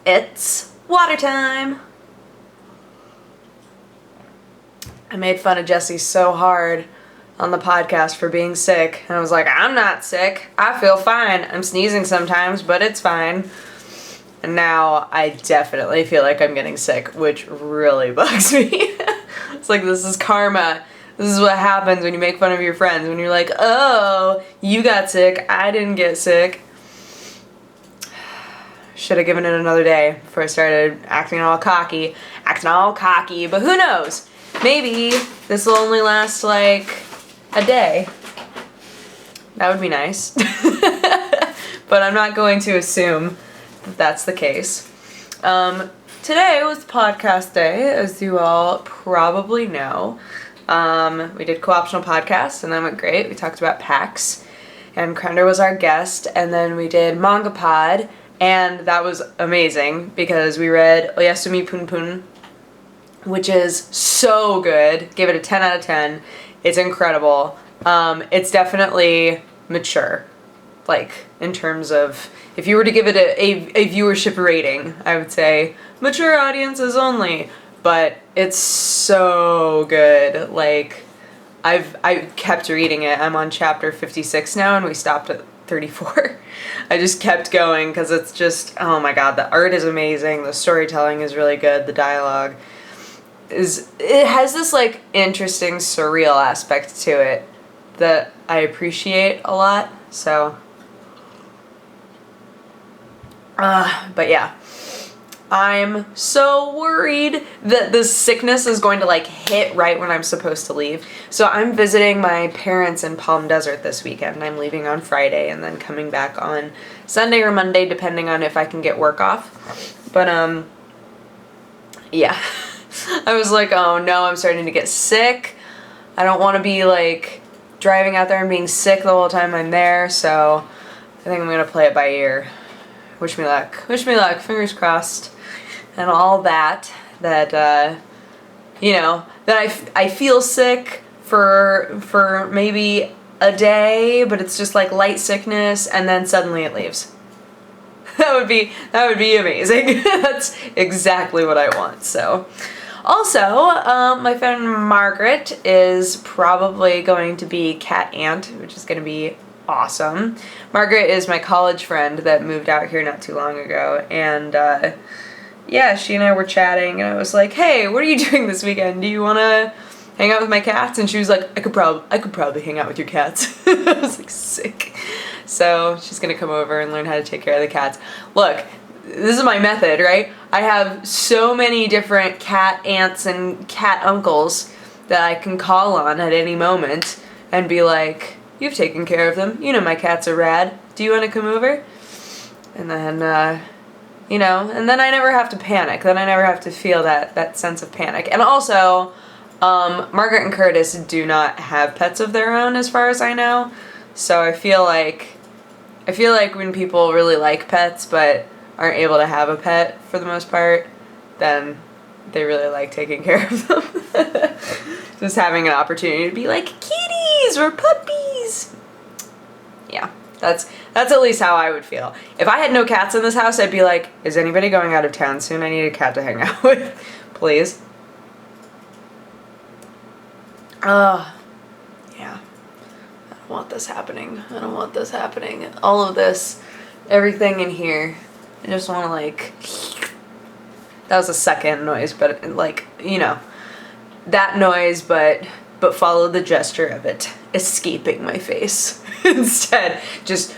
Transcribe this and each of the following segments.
It's water time! I made fun of Jesse so hard on the podcast for being sick, and I was like, I'm not sick. I feel fine. I'm sneezing sometimes, but it's fine. And now I definitely feel like I'm getting sick, which really bugs me. It's like, this is karma. This is what happens when you make fun of your friends. When you're like, oh, you got sick, I didn't get sick. Should have given it another day before I started acting all cocky, but who knows? Maybe this will only last like a day. That would be nice. But I'm not going to assume that that's the case. Today was podcast day, as you all probably know. We did co-optional podcasts, and that went great. We talked about PAX, and Krender was our guest, and then we did Manga Pod, and that was amazing because we read Oyasumi Pun Pun, which is so good. Gave it a 10 out of 10. It's incredible. It's definitely mature, like in terms of if you were to give it a viewership rating, I would say mature audiences only. But it's so good. Like I kept reading it. I'm on chapter 56 now, and we stopped at 34. I just kept going because it's just, oh my god, the art is amazing, the storytelling is really good, the dialogue it has this like interesting surreal aspect to it that I appreciate a lot. So but yeah, I'm so worried that this sickness is going to like hit right when I'm supposed to leave. So I'm visiting my parents in Palm Desert this weekend. I'm leaving on Friday and then coming back on Sunday or Monday, depending on if I can get work off. But yeah. I was like, oh no, I'm starting to get sick. I don't want to be like driving out there and being sick the whole time I'm there, so I think I'm gonna play it by ear. Wish me luck, fingers crossed, and all that, you know, that I feel sick for maybe a day, but it's just like light sickness, and then suddenly it leaves. That would be amazing. That's exactly what I want, so. Also, my friend Margaret is probably going to be cat aunt, which is going to be awesome. Margaret is my college friend that moved out here not too long ago, and yeah, she and I were chatting, and I was like, hey, what are you doing this weekend? Do you want to hang out with my cats? And she was like, I could probably hang out with your cats. I was like, sick. So she's going to come over and learn how to take care of the cats. Look, this is my method, right? I have so many different cat aunts and cat uncles that I can call on at any moment and be like, you've taken care of them. You know my cats are rad. Do you want to come over? And then, you know, and then I never have to panic. Then I never have to feel that sense of panic. And also, Margaret and Curtis do not have pets of their own as far as I know. So I feel like when people really like pets but aren't able to have a pet for the most part, then they really like taking care of them. Just having an opportunity to be like, kitties or puppies. Yeah, that's at least how I would feel. If I had no cats in this house, I'd be like, is anybody going out of town soon? I need a cat to hang out with, please. Yeah. I don't want this happening. All of this, everything in here. I just want to like, that was a second noise, but like, you know, that noise, but follow the gesture of it escaping my face instead, just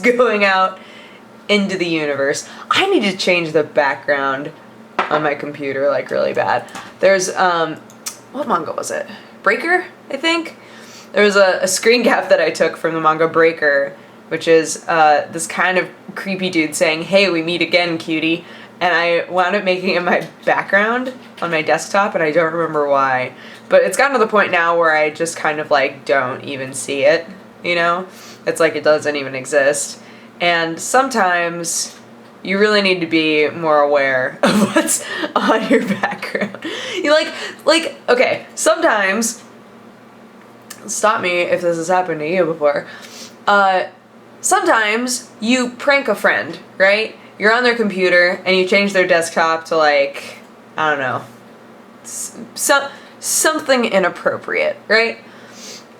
going out into the universe. I need to change the background on my computer like really bad. There's, what manga was it? Breaker, I think? There was a screen cap that I took from the manga Breaker, which is this kind of creepy dude saying, hey, we meet again, cutie. And I wound up making it my background on my desktop, and I don't remember why. But it's gotten to the point now where I just kind of like don't even see it, you know? It's like it doesn't even exist. And sometimes you really need to be more aware of what's on your background. You like, okay, sometimes, stop me if this has happened to you before, sometimes you prank a friend, right? you're on their computer and you change their desktop to like, I don't know, something inappropriate, right?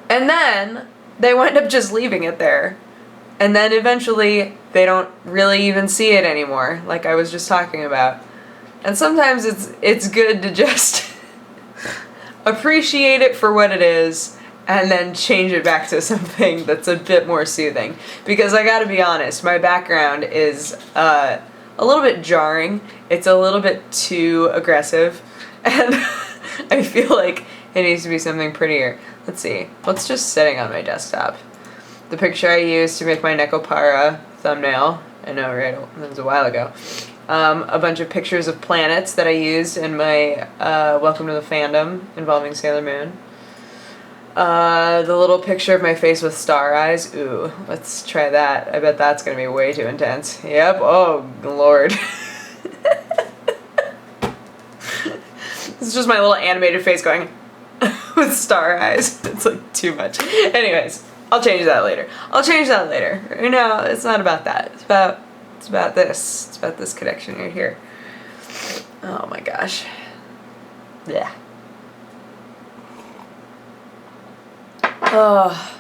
And then they wind up just leaving it there. And then eventually they don't really even see it anymore, like I was just talking about. And sometimes it's good to just appreciate it for what it is and then change it back to something that's a bit more soothing. Because I gotta be honest, my background is a little bit jarring. It's a little bit too aggressive. And I feel like it needs to be something prettier. Let's see. What's just sitting on my desktop? The picture I used to make my Nekopara thumbnail. I know, right? That was a while ago. A bunch of pictures of planets that I used in my Welcome to the Fandom involving Sailor Moon. The little picture of my face with star eyes. Ooh, let's try that. I bet that's gonna be way too intense. Yep. Oh, Lord. It's just my little animated face going with star eyes. It's like too much. Anyways, I'll change that later. You know, it's not about that. It's about this. It's about this connection right here. Oh my gosh. Yeah. Oh.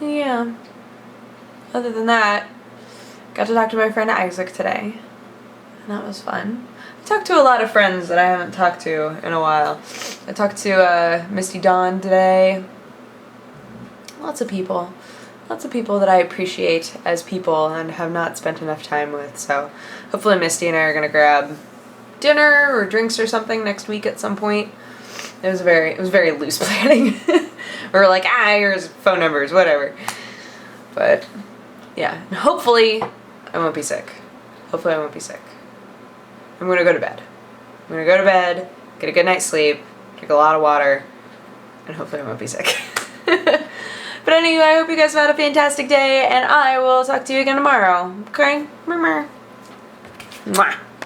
Yeah. Other than that, got to talk to my friend Isaac today. And that was fun. I talked to a lot of friends that I haven't talked to in a while. I talked to Misty Dawn today. Lots of people that I appreciate as people and have not spent enough time with. So hopefully Misty and I are gonna grab dinner or drinks or something next week at some point. It was very loose planning. We were like, here's phone numbers, whatever. But yeah, and hopefully I won't be sick. I'm gonna go to bed. Get a good night's sleep, drink a lot of water, and hopefully I won't be sick. But anyway, I hope you guys have had a fantastic day, and I will talk to you again tomorrow. Okay? Mwah.